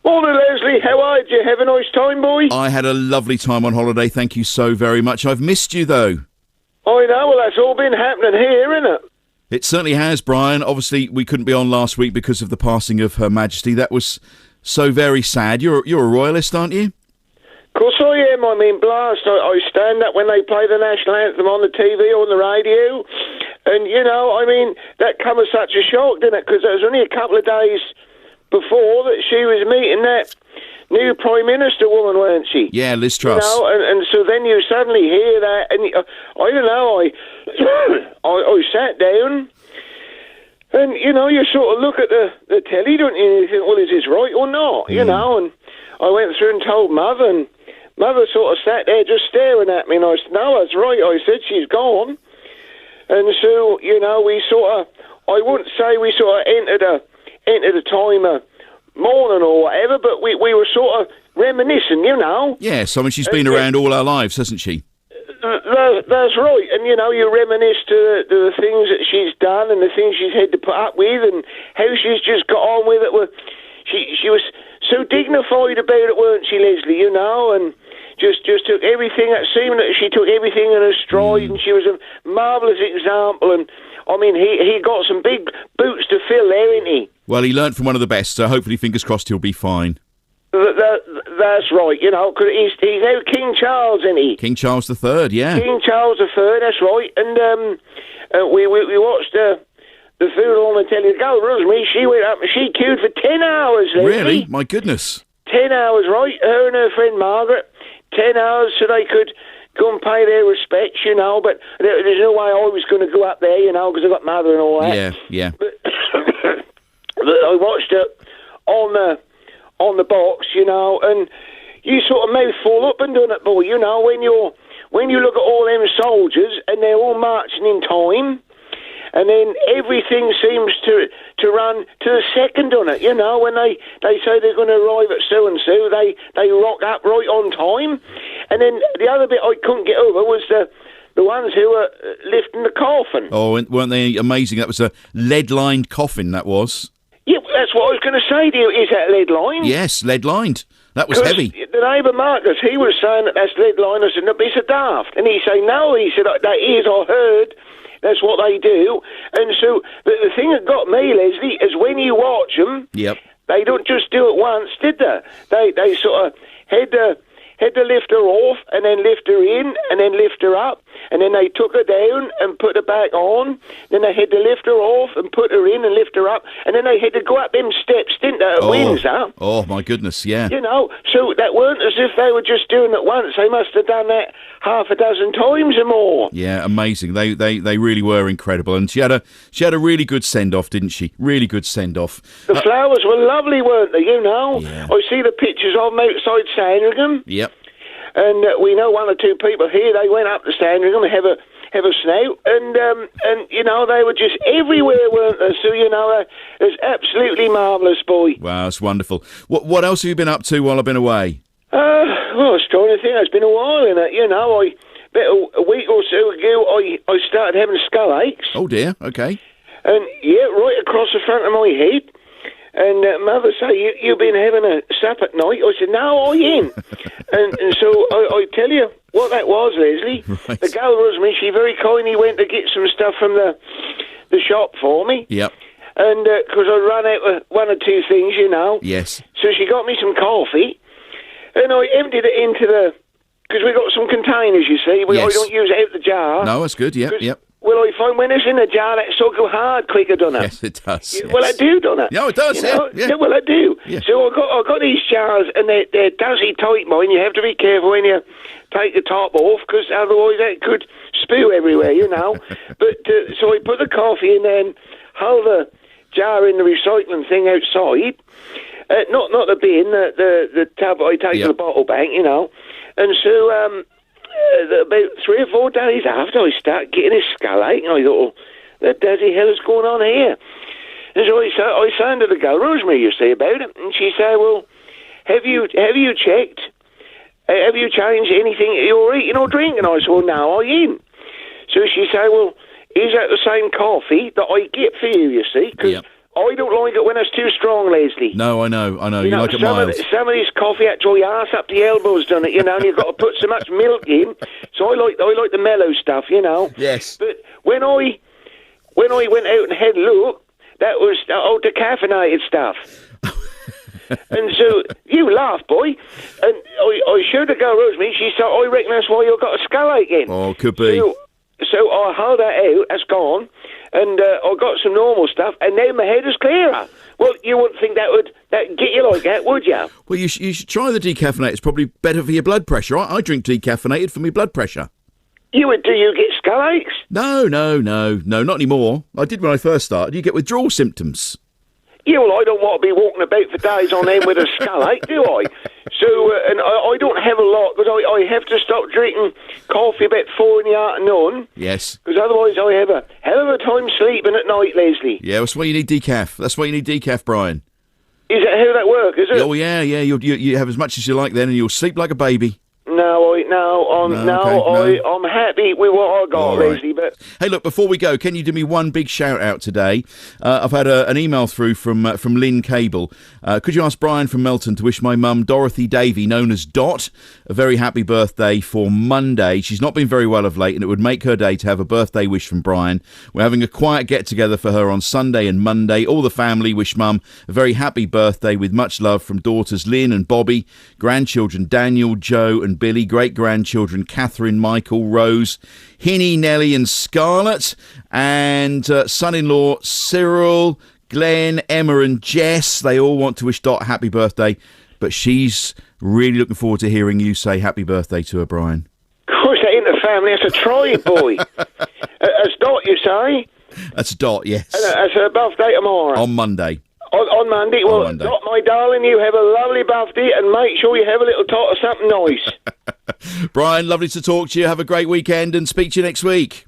Morning, Leslie. How are you? Did you have a nice time, boy? I had a lovely time on holiday. Thank you so very much. I've missed you, though. I know. Well, that's all been happening here, isn't it? It certainly has, Brian. Obviously, we couldn't be on last week because of the passing of Her Majesty. That was so very sad. You're a royalist, aren't you? Of course I am. I mean, blast. I stand up when they play the national anthem on the TV or on the radio. And, you know, I mean, that come as such a shock, didn't it? Because it was only a couple of days before that she was meeting that new Prime Minister woman, weren't she? Yeah, Liz Truss. You know, and so then you suddenly hear that, and I don't know, I sat down, and, you know, you sort of look at the telly, don't you, and you think, well, is this right or not, you know, and I went through and told Mother, and Mother sort of sat there just staring at me, and I said, no, that's right, I said, she's gone, and so, you know, we sort of, I wouldn't say we sort of entered a time of mourning or whatever, but we were sort of reminiscing, you know. Yes, I mean, she's been around all our lives, hasn't she? That's right, and you know, you reminisce to the things that she's done and the things she's had to put up with, and how she's just got on with it. She was so dignified about it, weren't she, Leslie? You know, and just took everything. It seemed that she took everything in her stride, and she was a marvellous example. And I mean, he got some big boots to fill there, ain't he? Well, he learnt from one of the best, so hopefully, fingers crossed, he'll be fine. That's right, you know, because he's now King Charles, isn't he? King Charles III, yeah. King Charles III, that's right. And we watched the funeral on the telly. The girl, Rosemary, she went up and she queued for 10 hours, Leslie. Really? My goodness. 10 hours, right? Her and her friend Margaret, 10 hours so they could go and pay their respects, you know, but there's no way I was going to go up there, you know, because I've got Mother and all that. Yeah. But I watched it on the box, you know, and you sort of mouth full up and done it, boy, you know, when you look at all them soldiers and they're all marching in time, and then everything seems to run to the second on it, you know, when they say they're going to arrive at so-and-so, they rock up right on time. And then the other bit I couldn't get over was the ones who were lifting the coffin. Oh, weren't they amazing? That was a lead-lined coffin, that was. Yeah, that's what I was going to say to you. Is that lead-lined? Yes, lead-lined. That was heavy. The neighbour Marcus, he was saying that that's lead-lined. I said, no, it's a daft. And he said, no, he said, that is, I heard. That's what they do. And so the thing that got me, Leslie, is when you watch them, they don't just do it once, did they? They sort of had to lift her off and then lift her in and then lift her up. And then they took her down and put her back on. Then they had to lift her off and put her in and lift her up. And then they had to go up them steps, didn't they, at Windsor? Oh, my goodness, yeah. You know, so that weren't as if they were just doing it once. They must have done that half a dozen times or more. Yeah, amazing. They really were incredible. And she had a really good send-off, didn't she? Really good send-off. The flowers were lovely, weren't they, you know? Yeah. I see the pictures of them outside Sandringham. Yep. And we know one or two people here, they went up to Sandringham and have a snout, and you know, they were just everywhere, weren't they? So, you know, it's absolutely marvellous, boy. Wow, it's wonderful. What else have you been up to while I've been away? Well, I was trying to think. It's been a while, innit? You know, about a week or so ago, I started having skull aches. Oh, dear, okay. And, yeah, right across the front of my head. And Mother said, you've been having a sup at night? I said, no, I ain't. and so I tell you what that was, Leslie. Right. The girl, Rosemary, she very kindly went to get some stuff from the shop for me. Yep. And because I ran out of one or two things, you know. Yes. So she got me some coffee. And I emptied it into because we got some containers, you see. I don't use it out the jar. No, that's good, yep. Well, I find when it's in a jar, that so go hard quicker, doesn't it? Yes, it does. Yes. Well, I do, don't it? Yeah, it does, Yeah, well, I do. Yeah. So I got these jars, and they're dazzy tight, and you have to be careful when you take the top off, because otherwise that could spew everywhere, you know. But so I put the coffee in there and hold the jar in the recycling thing outside. Not the bin, the tub I take to the bottle bank, you know. And so about 3 or 4 days after, I start getting a skull ache, and I thought, the bloody hell is going on here? And so I sounded the girl, Rosemary, you see, about it, and she said, well, have you checked? Have you changed anything you're eating or drinking? I said, well, no, I ain't. So she said, well, is that the same coffee that I get for you, you see? Because I don't like it when it's too strong, Leslie. No, I know. You like it some mild. Some of this coffee actually arse up the elbows, done it, and you've got to put so much milk in. So I like the mellow stuff, Yes. But when I went out and had a look, that was decaffeinated stuff. And so you laugh, boy. And I showed the girl Rosemary. She said, "I reckon that's why you've got a skull ache in." Oh, could be. So I held that out. That's gone. And I got some normal stuff, and now my head is clearer. Well, you wouldn't think that would get you like that, would you? Well, you should try the decaffeinated. It's probably better for your blood pressure. I drink decaffeinated for my blood pressure. Do you get skull aches? No, not anymore. I did when I first started. You get withdrawal symptoms. Yeah, well, I don't want to be walking about for days on end with a skull ache, do I? So, and I don't have a lot, because I have to stop drinking coffee about 4 in the afternoon. Yes. Because otherwise I have a hell of a time sleeping at night, Leslie. Yeah, that's why you need decaf. That's why you need decaf, Brian. Is that how that works, is it? Oh, yeah. You have as much as you like then, and you'll sleep like a baby. I'm happy with what I got, right. Leslie. But hey, look, before we go, can you do me one big shout out today? I've had an email through from Lynn Cable. Could you ask Brian from Melton to wish my mum Dorothy Davey, known as Dot, a very happy birthday for Monday? She's not been very well of late, and it would make her day to have a birthday wish from Brian. We're having a quiet get together for her on Sunday and Monday. All the family wish mum a very happy birthday with much love from daughters Lynn and Bobby, grandchildren Daniel, Joe and Billy, great-grandchildren Catherine, Michael, Rose, Hinny, Nellie and Scarlett, and son-in-law Cyril, Glenn, Emma and Jess. They all want to wish Dot happy birthday, but she's really looking forward to hearing you say happy birthday to her, Brian. of course, that ain't the family. That's a try, boy. That's Dot, you say? That's Dot, yes. And that's her birthday tomorrow. On Monday. On Monday. Well, Monday. Dot, my darling, you have a lovely birthday, and make sure you have a little tot of something nice. Brian, lovely to talk to you. Have a great weekend and speak to you next week.